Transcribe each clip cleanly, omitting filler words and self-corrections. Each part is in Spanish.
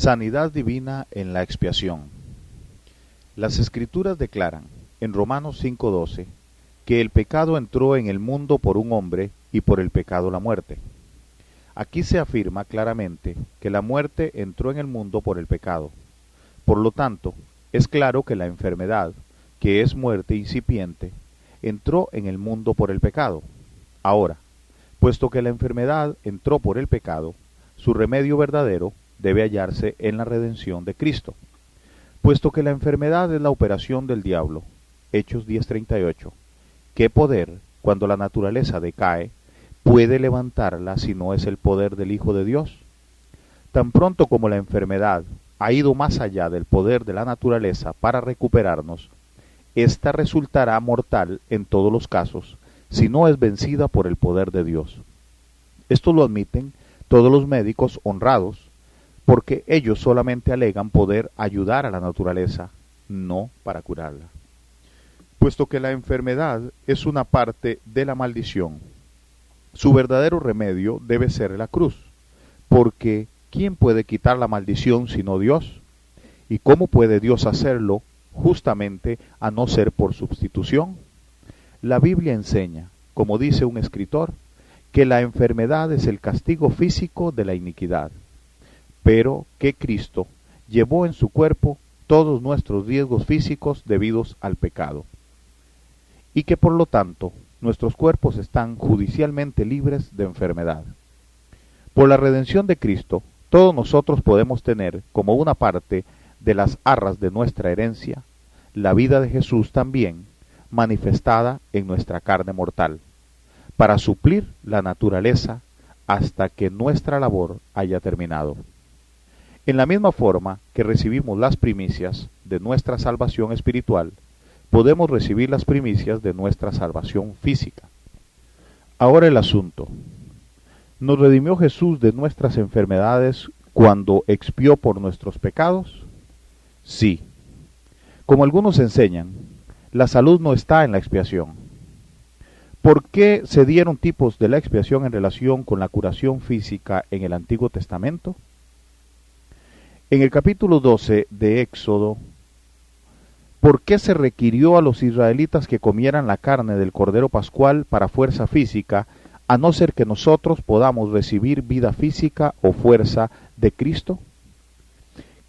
Sanidad divina en la expiación. Las Escrituras declaran en Romanos 5:12 que el pecado entró en el mundo por un hombre y por el pecado la muerte. Aquí se afirma claramente que la muerte entró en el mundo por el pecado. Por lo tanto, es claro que la enfermedad, que es muerte incipiente, entró en el mundo por el pecado. Ahora, puesto que la enfermedad entró por el pecado, su remedio verdadero debe hallarse en la redención de Cristo. Puesto que la enfermedad es la operación del diablo, Hechos 10:38, ¿qué poder, cuando la naturaleza decae, puede levantarla si no es el poder del Hijo de Dios? Tan pronto como la enfermedad ha ido más allá del poder de la naturaleza para recuperarnos, ésta resultará mortal en todos los casos, si no es vencida por el poder de Dios. Esto lo admiten todos los médicos honrados, porque ellos solamente alegan poder ayudar a la naturaleza, no para curarla. Puesto que la enfermedad es una parte de la maldición, su verdadero remedio debe ser la cruz, porque ¿quién puede quitar la maldición sino Dios? ¿Y cómo puede Dios hacerlo justamente a no ser por sustitución? La Biblia enseña, como dice un escritor, que la enfermedad es el castigo físico de la iniquidad, pero que Cristo llevó en su cuerpo todos nuestros riesgos físicos debidos al pecado, y que por lo tanto nuestros cuerpos están judicialmente libres de enfermedad. Por la redención de Cristo, todos nosotros podemos tener como una parte de las arras de nuestra herencia la vida de Jesús también manifestada en nuestra carne mortal, para suplir la naturaleza hasta que nuestra labor haya terminado. En la misma forma que recibimos las primicias de nuestra salvación espiritual, podemos recibir las primicias de nuestra salvación física. Ahora el asunto. ¿Nos redimió Jesús de nuestras enfermedades cuando expió por nuestros pecados? Sí. Como algunos enseñan, la salud no está en la expiación. ¿Por qué se dieron tipos de la expiación en relación con la curación física en el Antiguo Testamento? En el capítulo 12 de Éxodo, ¿por qué se requirió a los israelitas que comieran la carne del Cordero Pascual para fuerza física, a no ser que nosotros podamos recibir vida física o fuerza de Cristo?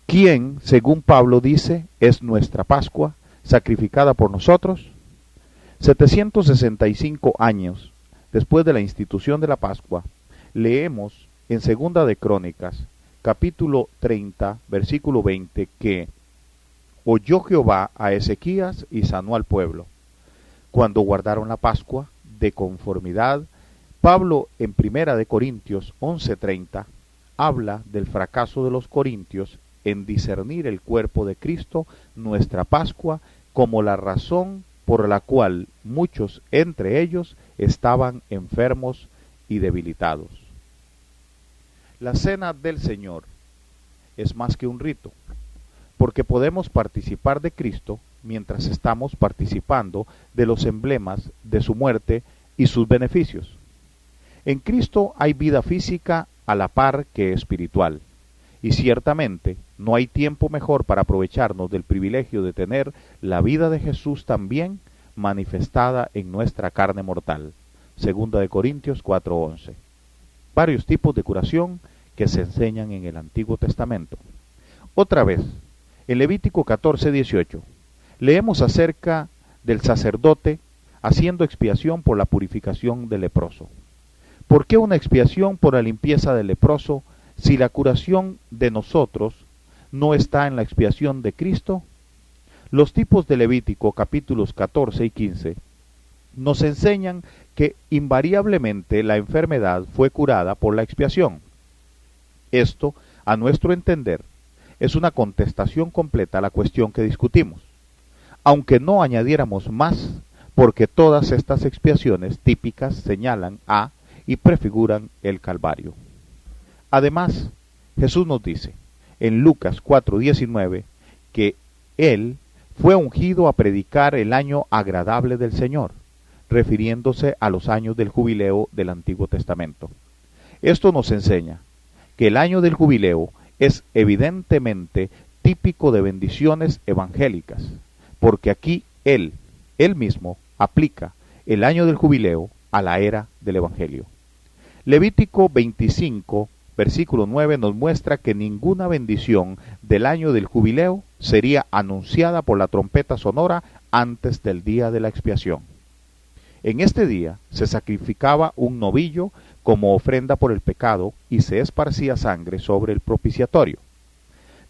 ¿Quién, según Pablo dice, es nuestra Pascua, sacrificada por nosotros? 765 años después de la institución de la Pascua, leemos en Segunda de Crónicas, capítulo 30, versículo 20, que oyó Jehová a Ezequías y sanó al pueblo. Cuando guardaron la Pascua, de conformidad, Pablo en Primera de Corintios 11:30 habla del fracaso de los corintios en discernir el cuerpo de Cristo, nuestra Pascua, como la razón por la cual muchos entre ellos estaban enfermos y debilitados. La cena del Señor es más que un rito, porque podemos participar de Cristo mientras estamos participando de los emblemas de su muerte y sus beneficios. En Cristo hay vida física a la par que espiritual, y ciertamente no hay tiempo mejor para aprovecharnos del privilegio de tener la vida de Jesús también manifestada en nuestra carne mortal. Segunda de Corintios 4:11. Varios tipos de curación que se enseñan en el Antiguo Testamento. Otra vez, en Levítico 14:18, leemos acerca del sacerdote haciendo expiación por la purificación del leproso. ¿Por qué una expiación por la limpieza del leproso si la curación de nosotros no está en la expiación de Cristo? Los tipos de Levítico capítulos 14 y 15 nos enseñan que invariablemente la enfermedad fue curada por la expiación. Esto, a nuestro entender, es una contestación completa a la cuestión que discutimos, aunque no añadiéramos más, porque todas estas expiaciones típicas señalan a y prefiguran el Calvario. Además, Jesús nos dice en Lucas 4:19 que Él fue ungido a predicar el año agradable del Señor, refiriéndose a los años del jubileo del Antiguo Testamento. Esto nos enseña que el año del jubileo es evidentemente típico de bendiciones evangélicas, porque aquí él mismo, aplica el año del jubileo a la era del Evangelio. Levítico 25, versículo 9 nos muestra que ninguna bendición del año del jubileo sería anunciada por la trompeta sonora antes del día de la expiación. En este día se sacrificaba un novillo como ofrenda por el pecado y se esparcía sangre sobre el propiciatorio.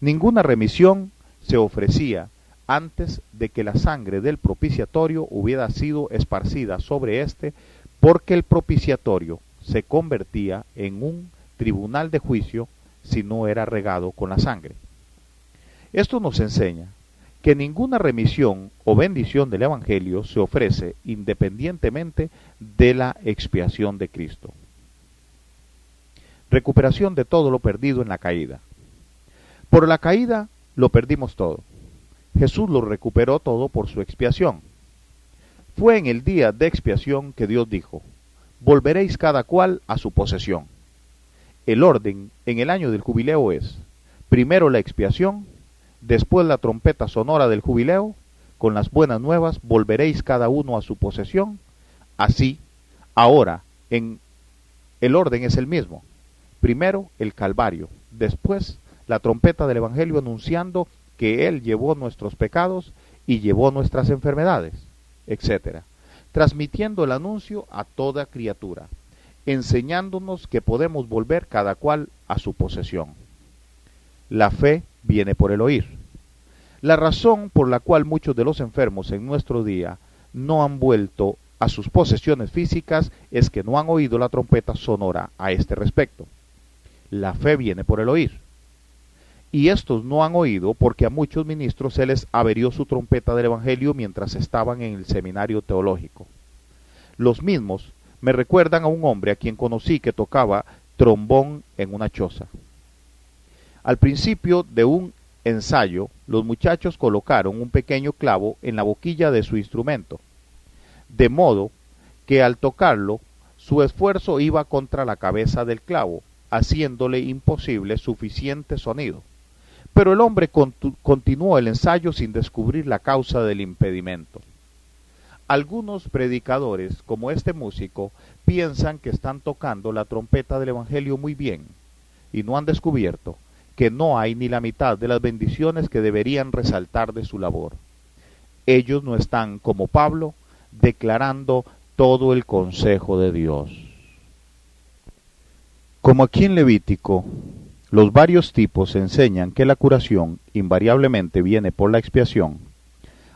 Ninguna remisión se ofrecía antes de que la sangre del propiciatorio hubiera sido esparcida sobre éste, porque el propiciatorio se convertía en un tribunal de juicio si no era regado con la sangre. Esto nos enseña que ninguna remisión o bendición del Evangelio se ofrece independientemente de la expiación de Cristo. Recuperación de todo lo perdido en la caída. Por la caída lo perdimos todo. Jesús lo recuperó todo por su expiación. Fue en el día de expiación que Dios dijo: volveréis cada cual a su posesión. El orden en el año del jubileo es: primero la expiación, después la trompeta sonora del jubileo, con las buenas nuevas volveréis cada uno a su posesión. Así, ahora, el orden es el mismo. Primero el Calvario, después la trompeta del Evangelio anunciando que Él llevó nuestros pecados y llevó nuestras enfermedades, etc. Transmitiendo el anuncio a toda criatura, enseñándonos que podemos volver cada cual a su posesión. La fe viene por el oír. La razón por la cual muchos de los enfermos en nuestro día no han vuelto a sus posesiones físicas es que no han oído la trompeta sonora a este respecto. La fe viene por el oír. Y estos no han oído porque a muchos ministros se les averió su trompeta del Evangelio mientras estaban en el seminario teológico. Los mismos me recuerdan a un hombre a quien conocí que tocaba trombón en una choza. Al principio de un ensayo, los muchachos colocaron un pequeño clavo en la boquilla de su instrumento, de modo que al tocarlo, su esfuerzo iba contra la cabeza del clavo, haciéndole imposible suficiente sonido. Pero el hombre continuó el ensayo sin descubrir la causa del impedimento. Algunos predicadores, como este músico, piensan que están tocando la trompeta del Evangelio muy bien, y no han descubierto que no hay ni la mitad de las bendiciones que deberían resaltar de su labor. Ellos no están, como Pablo, declarando todo el consejo de Dios. Como aquí en Levítico, los varios tipos enseñan que la curación invariablemente viene por la expiación,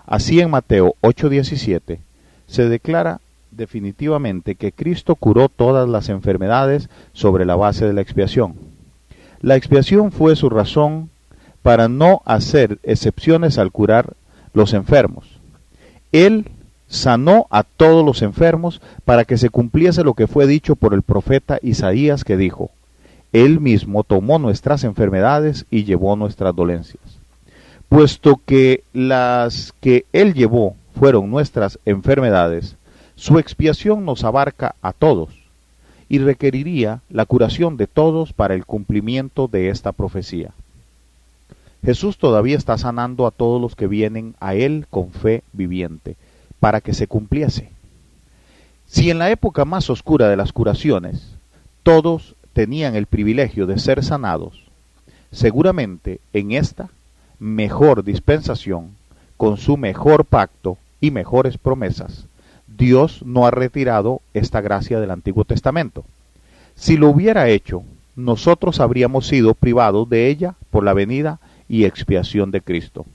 así en Mateo 8:17 se declara definitivamente que Cristo curó todas las enfermedades sobre la base de la expiación. La expiación fue su razón para no hacer excepciones al curar los enfermos. Él sanó a todos los enfermos para que se cumpliese lo que fue dicho por el profeta Isaías, que dijo: Él mismo tomó nuestras enfermedades y llevó nuestras dolencias. Puesto que las que Él llevó fueron nuestras enfermedades, su expiación nos abarca a todos y requeriría la curación de todos para el cumplimiento de esta profecía. Jesús todavía está sanando a todos los que vienen a Él con fe viviente, para que se cumpliese. Si en la época más oscura de las curaciones, todos tenían el privilegio de ser sanados, seguramente en esta mejor dispensación, con su mejor pacto y mejores promesas, Dios no ha retirado esta gracia del Antiguo Testamento. Si lo hubiera hecho, nosotros habríamos sido privados de ella por la venida y expiación de Cristo.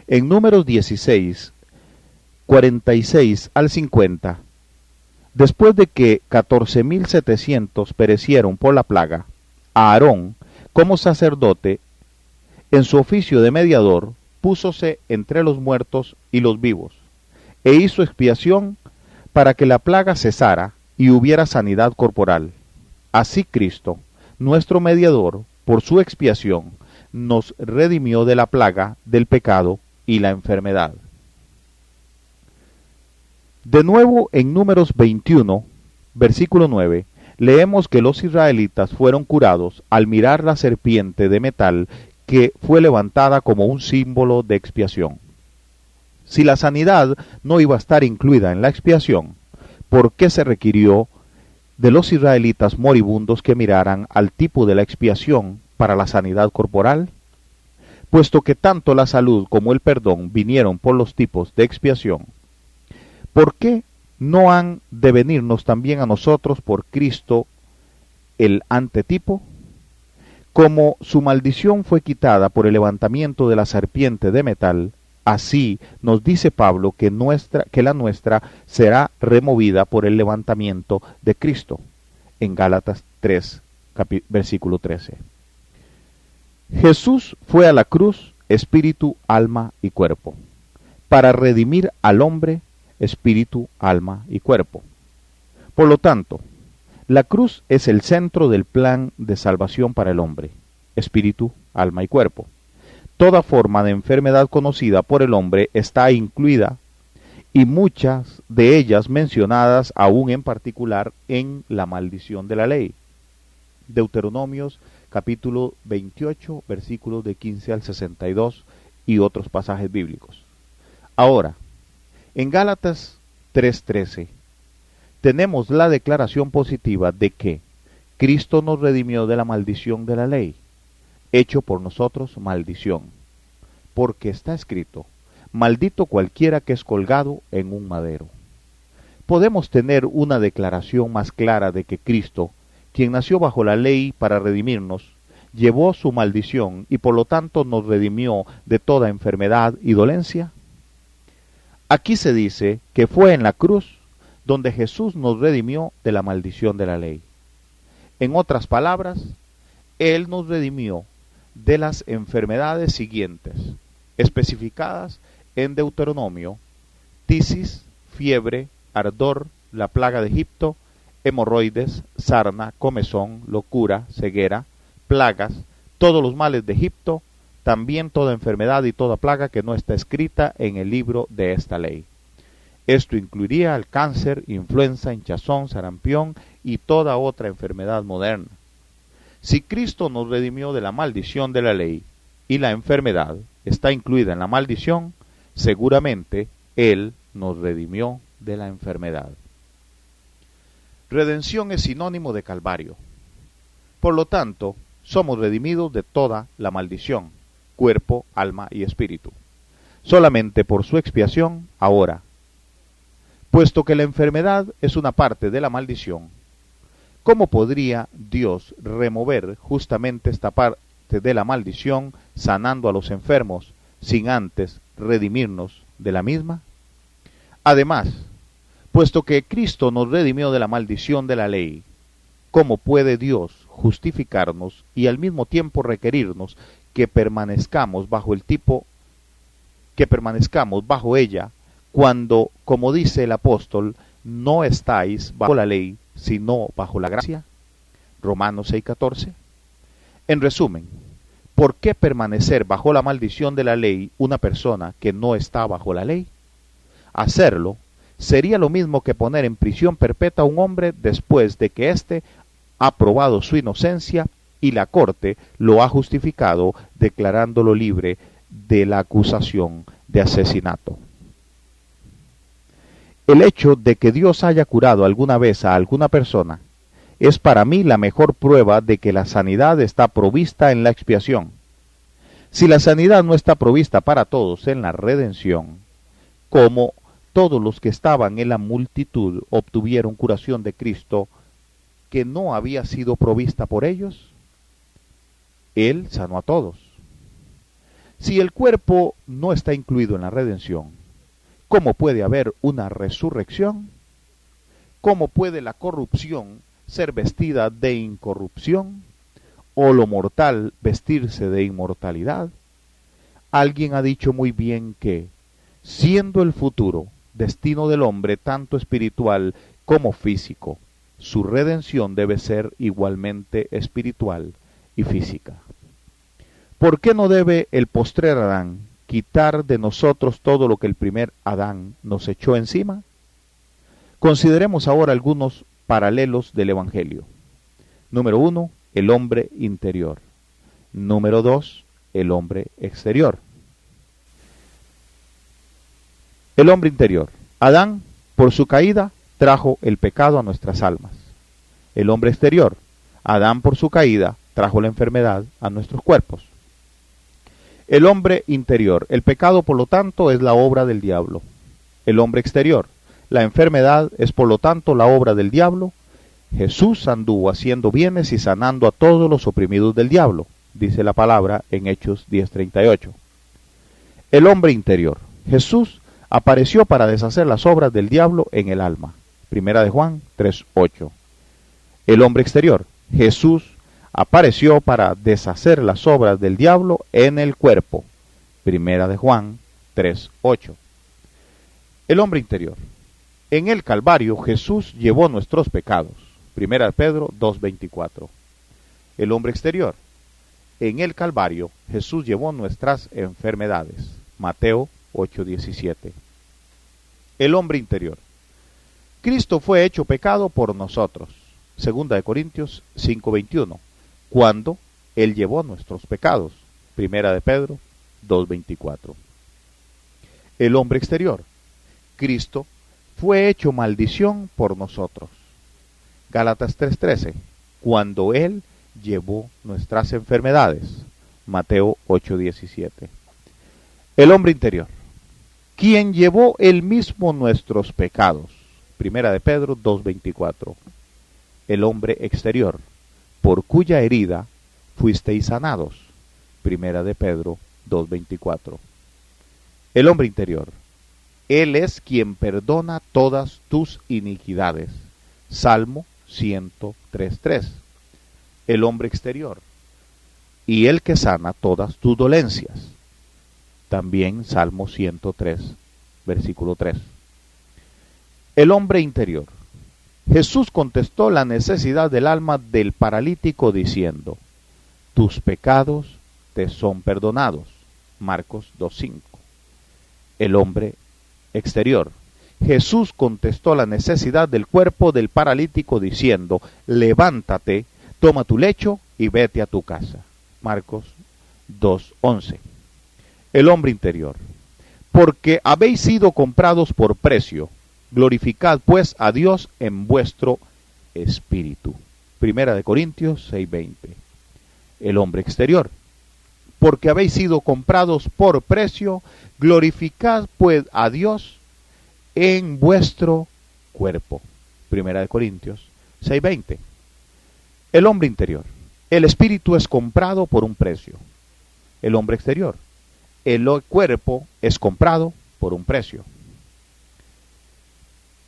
En Números 16, 46 al 50, después de que 14.700 perecieron por la plaga, Aarón, como sacerdote, en su oficio de mediador, púsose entre los muertos y los vivos, e hizo expiación para que la plaga cesara y hubiera sanidad corporal. Así Cristo, nuestro mediador, por su expiación, nos redimió de la plaga, del pecado y la enfermedad. De nuevo en Números 21, versículo 9, leemos que los israelitas fueron curados al mirar la serpiente de metal que fue levantada como un símbolo de expiación. Si la sanidad no iba a estar incluida en la expiación, ¿por qué se requirió de los israelitas moribundos que miraran al tipo de la expiación para la sanidad corporal? Puesto que tanto la salud como el perdón vinieron por los tipos de expiación, ¿por qué no han de venirnos también a nosotros por Cristo el antetipo? Como su maldición fue quitada por el levantamiento de la serpiente de metal, así nos dice Pablo que la nuestra será removida por el levantamiento de Cristo, en Gálatas 3, versículo 13. Jesús fue a la cruz, espíritu, alma y cuerpo, para redimir al hombre, espíritu, alma y cuerpo. Por lo tanto, la cruz es el centro del plan de salvación para el hombre, espíritu, alma y cuerpo. Toda forma de enfermedad conocida por el hombre está incluida y muchas de ellas mencionadas aún en particular en la maldición de la ley. Deuteronomios capítulo 28, versículos de 15 al 62 y otros pasajes bíblicos. Ahora, en Gálatas 3:13 tenemos la declaración positiva de que Cristo nos redimió de la maldición de la ley, hecho por nosotros maldición, porque está escrito: maldito cualquiera que es colgado en un madero. Podemos tener una declaración más clara de que Cristo, quien nació bajo la ley para redimirnos, llevó su maldición y por lo tanto nos redimió de toda enfermedad y dolencia? Aquí se dice que fue en la cruz donde Jesús nos redimió de la maldición de la ley. En otras palabras, Él nos redimió de las enfermedades siguientes, especificadas en Deuteronomio: tisis, fiebre, ardor, la plaga de Egipto, hemorroides, sarna, comezón, locura, ceguera, plagas, todos los males de Egipto, también toda enfermedad y toda plaga que no está escrita en el libro de esta ley. Esto incluiría el cáncer, influenza, hinchazón, sarampión y toda otra enfermedad moderna. Si Cristo nos redimió de la maldición de la ley y la enfermedad está incluida en la maldición, seguramente Él nos redimió de la enfermedad. Redención es sinónimo de Calvario. Por lo tanto, somos redimidos de toda la maldición, cuerpo, alma y espíritu, solamente por su expiación ahora. Puesto que la enfermedad es una parte de la maldición, ¿cómo podría Dios remover justamente esta parte de la maldición sanando a los enfermos sin antes redimirnos de la misma? Además, puesto que Cristo nos redimió de la maldición de la ley, ¿cómo puede Dios justificarnos y al mismo tiempo requerirnos que permanezcamos bajo ella, cuando, como dice el apóstol, no estáis bajo la ley, sino bajo la gracia? Romanos 6:14. En resumen, ¿por qué permanecer bajo la maldición de la ley una persona que no está bajo la ley? Hacerlo sería lo mismo que poner en prisión perpetua a un hombre después de que éste ha probado su inocencia y la corte lo ha justificado declarándolo libre de la acusación de asesinato. El hecho de que Dios haya curado alguna vez a alguna persona es para mí la mejor prueba de que la sanidad está provista en la expiación. Si la sanidad no está provista para todos en la redención, como todos los que estaban en la multitud obtuvieron curación de Cristo que no había sido provista por ellos, Él sanó a todos. Si el cuerpo no está incluido en la redención, ¿cómo puede haber una resurrección? ¿Cómo puede la corrupción ser vestida de incorrupción? ¿O lo mortal vestirse de inmortalidad? Alguien ha dicho muy bien que, siendo el futuro destino del hombre tanto espiritual como físico, su redención debe ser igualmente espiritual y física. ¿Por qué no debe el postrer Adán quitar de nosotros todo lo que el primer Adán nos echó encima? Consideremos ahora algunos paralelos del Evangelio. Número 1, el hombre interior. Número 2, el hombre exterior. El hombre interior. Adán, por su caída, trajo el pecado a nuestras almas. El hombre exterior. Adán, por su caída, trajo la enfermedad a nuestros cuerpos. El hombre interior. El pecado, por lo tanto, es la obra del diablo. El hombre exterior. La enfermedad es, por lo tanto, la obra del diablo. Jesús anduvo haciendo bienes y sanando a todos los oprimidos del diablo, dice la palabra en Hechos 10:38. El hombre interior. Jesús apareció para deshacer las obras del diablo en el alma. Primera de Juan 3:8. El hombre exterior. Jesús apareció para deshacer las obras del diablo en el cuerpo. Primera de Juan 3:8. El hombre interior. En el Calvario Jesús llevó nuestros pecados. Primera de Pedro 2:24. El hombre exterior. En el Calvario Jesús llevó nuestras enfermedades. Mateo 8:17. El hombre interior. Cristo fue hecho pecado por nosotros. Segunda de Corintios 5:21. Cuando Él llevó nuestros pecados. Primera de Pedro 2:24. El hombre exterior. Cristo fue hecho maldición por nosotros. Gálatas 3:13. Cuando Él llevó nuestras enfermedades. Mateo 8:17. El hombre interior. Quien llevó Él mismo nuestros pecados. Primera de Pedro 2:24. El hombre exterior. Por cuya herida fuisteis sanados. Primera de Pedro 2:24. El hombre interior. Él es quien perdona todas tus iniquidades. Salmo 103:3. El hombre exterior. Y el que sana todas tus dolencias. También Salmo 103, versículo 3. El hombre interior. Jesús contestó la necesidad del alma del paralítico diciendo: tus pecados te son perdonados. Marcos 2:5. El hombre exterior. Jesús contestó la necesidad del cuerpo del paralítico diciendo: levántate, toma tu lecho y vete a tu casa. Marcos 2:11. El hombre interior. Porque habéis sido comprados por precio, glorificad pues a Dios en vuestro espíritu. Primera de Corintios 6:20. El hombre exterior. Porque habéis sido comprados por precio, glorificad pues a Dios en vuestro cuerpo. Primera de Corintios 6:20. El hombre interior. El espíritu es comprado por un precio. El hombre exterior. El cuerpo es comprado por un precio.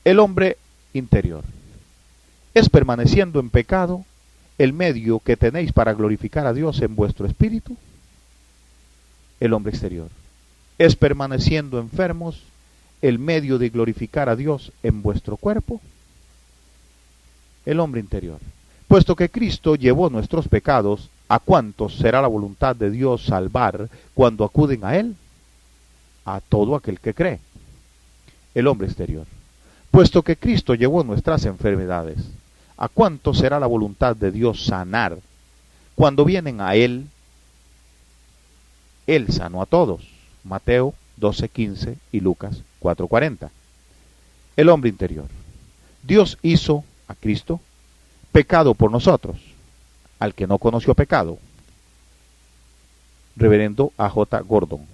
El hombre interior. ¿Es permaneciendo en pecado el medio que tenéis para glorificar a Dios en vuestro espíritu? El hombre exterior. ¿Es permaneciendo enfermos el medio de glorificar a Dios en vuestro cuerpo? El hombre interior. Puesto que Cristo llevó nuestros pecados, ¿a cuántos será la voluntad de Dios salvar cuando acuden a Él? A todo aquel que cree. El hombre exterior. Puesto que Cristo llevó nuestras enfermedades, ¿a cuántos será la voluntad de Dios sanar cuando vienen a Él? Él sanó a todos. Mateo 12:15 y Lucas 4:40. El hombre interior. Dios hizo a Cristo pecado por nosotros, al que no conoció pecado. Reverendo A.J. Gordon.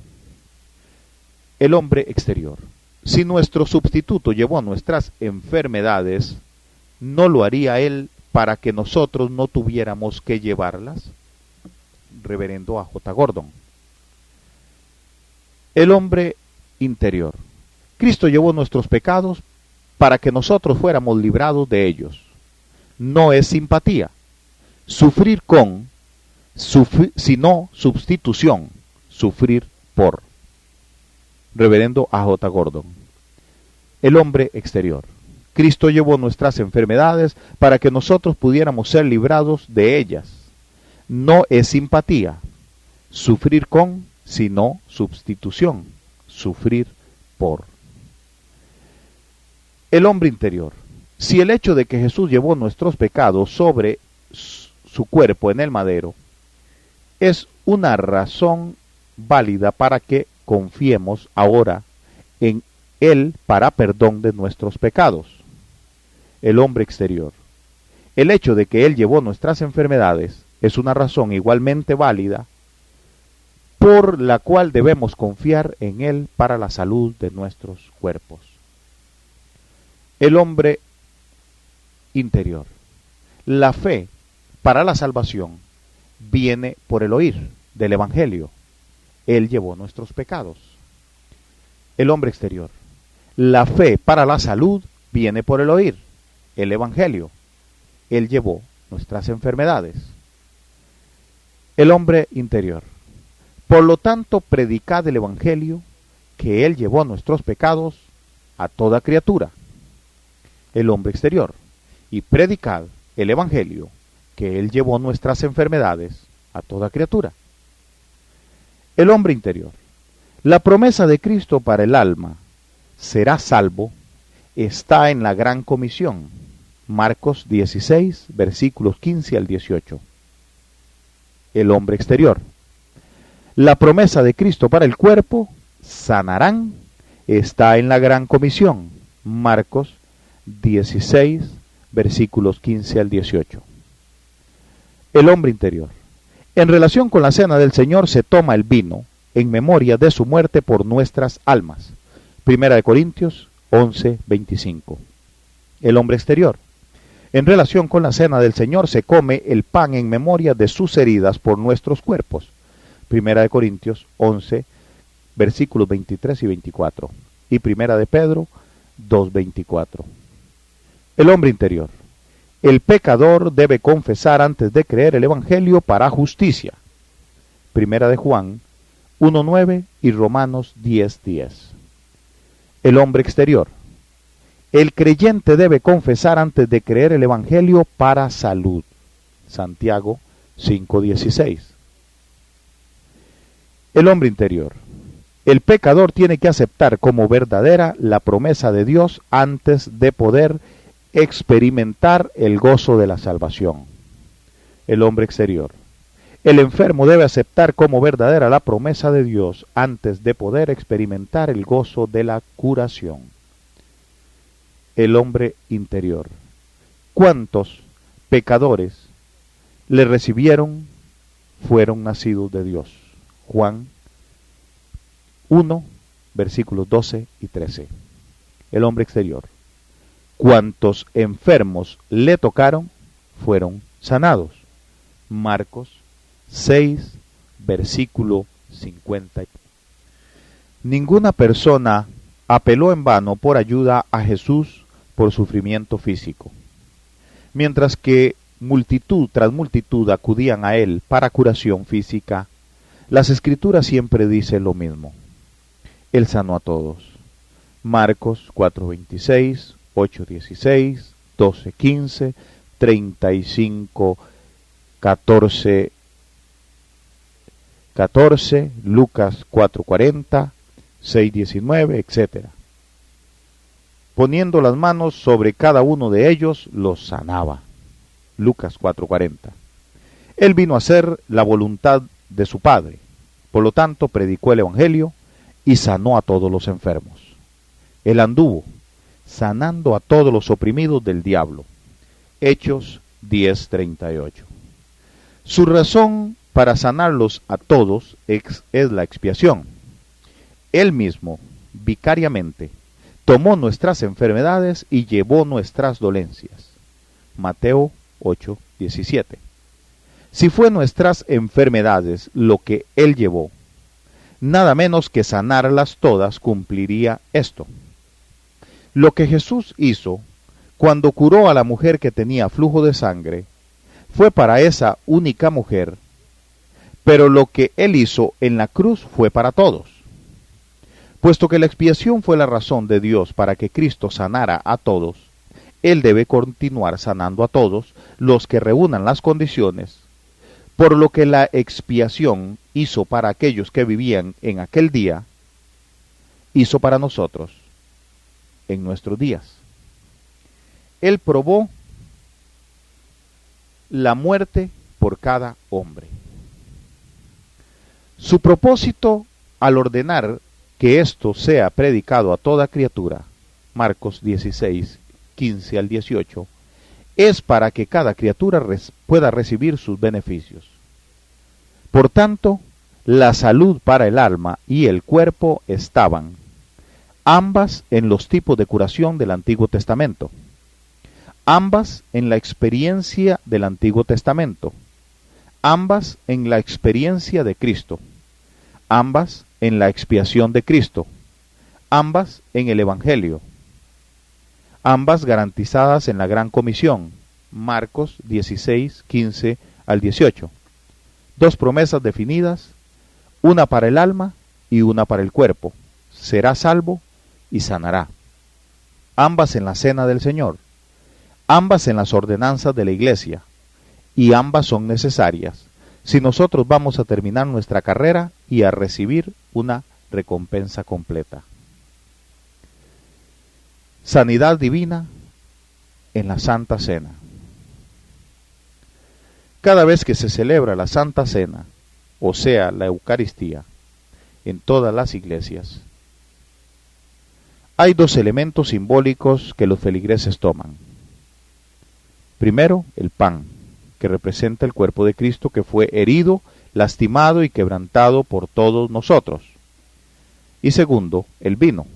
El hombre exterior. Si nuestro sustituto llevó nuestras enfermedades, ¿no lo haría Él para que nosotros no tuviéramos que llevarlas? Reverendo A.J. Gordon. El hombre interior. Cristo llevó nuestros pecados para que nosotros fuéramos librados de ellos. No es simpatía. Sufrir con, sino sustitución. Sufrir por. Reverendo A.J. Gordon. El hombre exterior. Cristo llevó nuestras enfermedades para que nosotros pudiéramos ser librados de ellas. No es simpatía. Sufrir con, sino sustitución. Sufrir por. El hombre interior. Si el hecho de que Jesús llevó nuestros pecados sobre su cuerpo en el madero es una razón válida para que confiemos ahora en Él para perdón de nuestros pecados, el hombre exterior. El hecho de que Él llevó nuestras enfermedades es una razón igualmente válida por la cual debemos confiar en Él para la salud de nuestros cuerpos. El hombre interior. La fe para la salvación viene por el oír del Evangelio. Él llevó nuestros pecados. El hombre exterior. La fe para la salud viene por el oír el Evangelio. Él llevó nuestras enfermedades. El hombre interior. Por lo tanto, predicad el Evangelio, que Él llevó nuestros pecados a toda criatura. El hombre exterior. Y predicad el Evangelio, que Él llevó nuestras enfermedades a toda criatura. El hombre interior. La promesa de Cristo para el alma, será salvo, está en la gran comisión. Marcos 16, versículos 15 al 18. El hombre exterior. La promesa de Cristo para el cuerpo, sanarán, está en la gran comisión. Marcos 16, versículos 15 al 18. El hombre interior. En relación con la cena del Señor se toma el vino en memoria de su muerte por nuestras almas. Primera de Corintios 11, 25. El hombre exterior. En relación con la cena del Señor se come el pan en memoria de sus heridas por nuestros cuerpos. Primera de Corintios 11, versículos 23 y 24. Y Primera de Pedro 2, 24. El hombre interior. El pecador debe confesar antes de creer el Evangelio para justicia. Primera de Juan 1:9 y Romanos 10:10. El hombre exterior. El creyente debe confesar antes de creer el Evangelio para salud. Santiago 5:16. El hombre interior. El pecador tiene que aceptar como verdadera la promesa de Dios antes de poder experimentar el gozo de la salvación. El hombre exterior. El enfermo debe aceptar como verdadera la promesa de Dios antes de poder experimentar el gozo de la curación. El hombre interior. ¿Cuántos pecadores le recibieron fueron nacidos de Dios? Juan 1, versículos 12 y 13. El hombre exterior. Cuantos enfermos le tocaron fueron sanados. Marcos 6, versículo 50. Ninguna persona apeló en vano por ayuda a Jesús por sufrimiento físico. Mientras que multitud tras multitud acudían a él para curación física, las Escrituras siempre dicen lo mismo. Él sanó a todos. Marcos 4:26, 8:16, 12:15, 35:14, Lucas 4:40, 6:19, etc. Poniendo las manos sobre cada uno de ellos, los sanaba. Lucas 4:40. Él vino a hacer la voluntad de su Padre. Por lo tanto, predicó el Evangelio y sanó a todos los enfermos. Él anduvo sanando a todos los oprimidos del diablo. Hechos 10:38. Su razón para sanarlos a todos es la expiación. Él mismo, vicariamente, tomó nuestras enfermedades y llevó nuestras dolencias. Mateo 8:17. Si fue nuestras enfermedades lo que Él llevó, nada menos que sanarlas todas cumpliría esto. Lo que Jesús hizo cuando curó a la mujer que tenía flujo de sangre fue para esa única mujer, pero lo que Él hizo en la cruz fue para todos. Puesto que la expiación fue la razón de Dios para que Cristo sanara a todos, Él debe continuar sanando a todos los que reúnan las condiciones, por lo que la expiación hizo para aquellos que vivían en aquel día, hizo para nosotros en nuestros días. Él probó la muerte por cada hombre. Su propósito al ordenar que esto sea predicado a toda criatura, Marcos 16, 15 al 18, es para que cada criatura pueda recibir sus beneficios. Por tanto, la salud para el alma y el cuerpo estaban, ambas en los tipos de curación del Antiguo Testamento, ambas en la experiencia del Antiguo Testamento, ambas en la experiencia de Cristo, ambas en la expiación de Cristo, ambas en el Evangelio, ambas garantizadas en la Gran Comisión, Marcos 16, 15 al 18. Dos promesas definidas, una para el alma y una para el cuerpo. Será salvo y sanará. Ambas en la cena del Señor, ambas en las ordenanzas de la Iglesia, y ambas son necesarias si nosotros vamos a terminar nuestra carrera y a recibir una recompensa completa. Sanidad divina en la Santa Cena. Cada vez que se celebra la Santa Cena, o sea, la Eucaristía, en todas las iglesias, hay dos elementos simbólicos que los feligreses toman. Primero, el pan, que representa el cuerpo de Cristo que fue herido, lastimado y quebrantado por todos nosotros. Y segundo, el vino,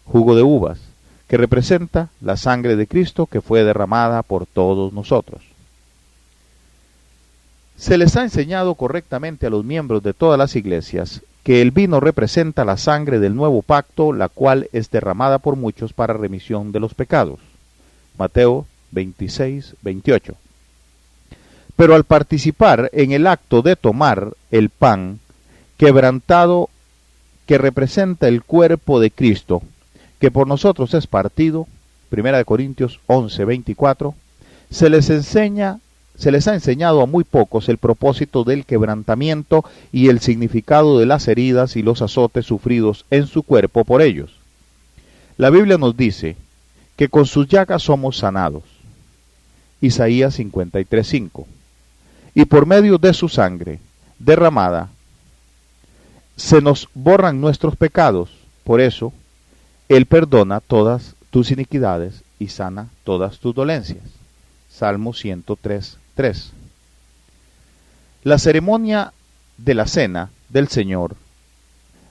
jugo de uvas, que representa la sangre de Cristo que fue derramada por todos nosotros. Se les ha enseñado correctamente a los miembros de todas las iglesias que el vino representa la sangre del nuevo pacto, la cual es derramada por muchos para remisión de los pecados. Mateo 26, 28. Pero al participar en el acto de tomar el pan quebrantado que representa el cuerpo de Cristo, que por nosotros es partido, 1 Corintios 11, 24, se les ha enseñado a muy pocos el propósito del quebrantamiento y el significado de las heridas y los azotes sufridos en su cuerpo por ellos. La Biblia nos dice que con sus llagas somos sanados. Isaías 53:5. Y por medio de su sangre derramada se nos borran nuestros pecados. Por eso, Él perdona todas tus iniquidades y sana todas tus dolencias. Salmo 103:3. La ceremonia de la cena del Señor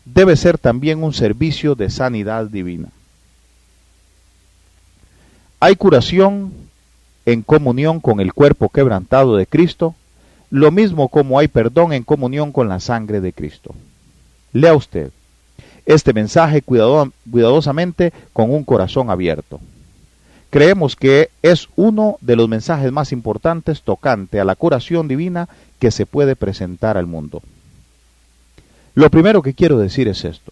debe ser también un servicio de sanidad divina. Hay curación en comunión con el cuerpo quebrantado de Cristo, lo mismo como hay perdón en comunión con la sangre de Cristo. Lea usted este mensaje cuidadosamente con un corazón abierto. Creemos que es uno de los mensajes más importantes tocante a la curación divina que se puede presentar al mundo. Lo primero que quiero decir es esto: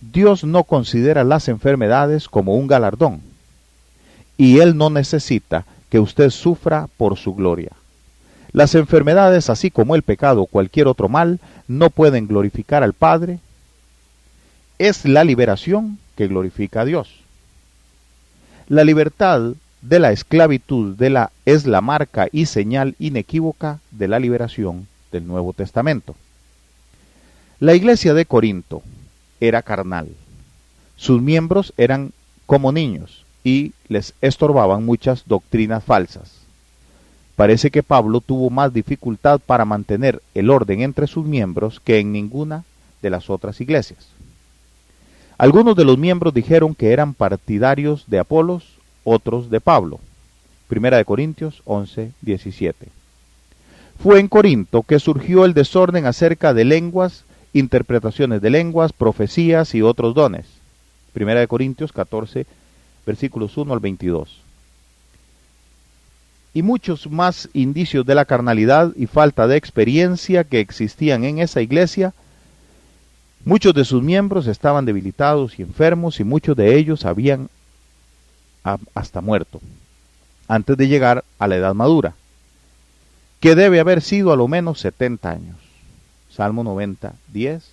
Dios no considera las enfermedades como un galardón, y Él no necesita que usted sufra por su gloria. Las enfermedades, así como el pecado o cualquier otro mal, no pueden glorificar al Padre. Es la liberación que glorifica a Dios. La libertad de la esclavitud es la marca y señal inequívoca de la liberación del Nuevo Testamento. La iglesia de Corinto era carnal. Sus miembros eran como niños y les estorbaban muchas doctrinas falsas. Parece que Pablo tuvo más dificultad para mantener el orden entre sus miembros que en ninguna de las otras iglesias. Algunos de los miembros dijeron que eran partidarios de Apolos, otros de Pablo. 1 Corintios 11, 17. Fue en Corinto que surgió el desorden acerca de lenguas, interpretaciones de lenguas, profecías y otros dones. 1 Corintios 14, versículos 1 al 22. Y muchos más indicios de la carnalidad y falta de experiencia que existían en esa iglesia. Muchos de sus miembros estaban debilitados y enfermos, y muchos de ellos habían hasta muerto antes de llegar a la edad madura, que debe haber sido a lo menos 70 años. Salmo 90, 10,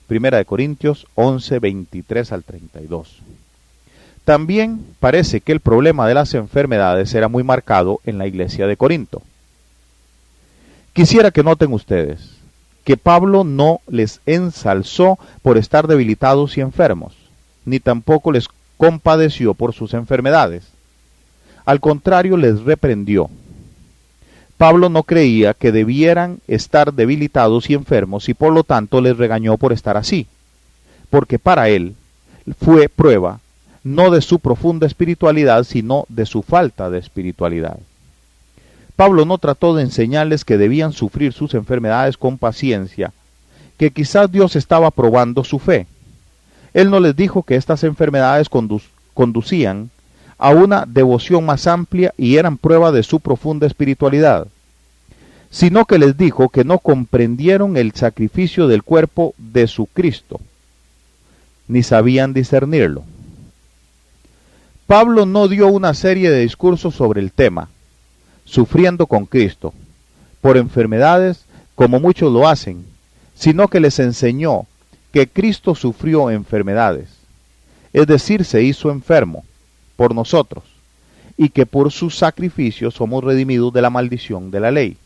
1 Corintios 11, 23 al 32. También parece que el problema de las enfermedades era muy marcado en la iglesia de Corinto. Quisiera que noten ustedes que Pablo no les ensalzó por estar debilitados y enfermos, ni tampoco les compadeció por sus enfermedades. Al contrario, les reprendió. Pablo no creía que debieran estar debilitados y enfermos y por lo tanto les regañó por estar así, porque para él fue prueba no de su profunda espiritualidad, sino de su falta de espiritualidad. Pablo no trató de enseñarles que debían sufrir sus enfermedades con paciencia, que quizás Dios estaba probando su fe. Él no les dijo que estas enfermedades conducían a una devoción más amplia y eran prueba de su profunda espiritualidad, sino que les dijo que no comprendieron el sacrificio del cuerpo de su Cristo, ni sabían discernirlo. Pablo no dio una serie de discursos sobre el tema, sufriendo con Cristo, por enfermedades como muchos lo hacen, sino que les enseñó que Cristo sufrió enfermedades, es decir, se hizo enfermo por nosotros, y que por sus sacrificios somos redimidos de la maldición de la ley.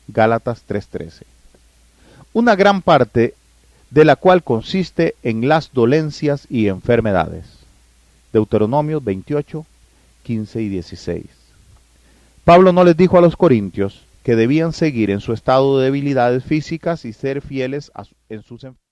Gálatas 3:13. Una gran parte de la cual consiste en las dolencias y enfermedades. Deuteronomio 28, 15 y 16. Pablo no les dijo a los corintios que debían seguir en su estado de debilidades físicas y ser fieles en sus enfermedades.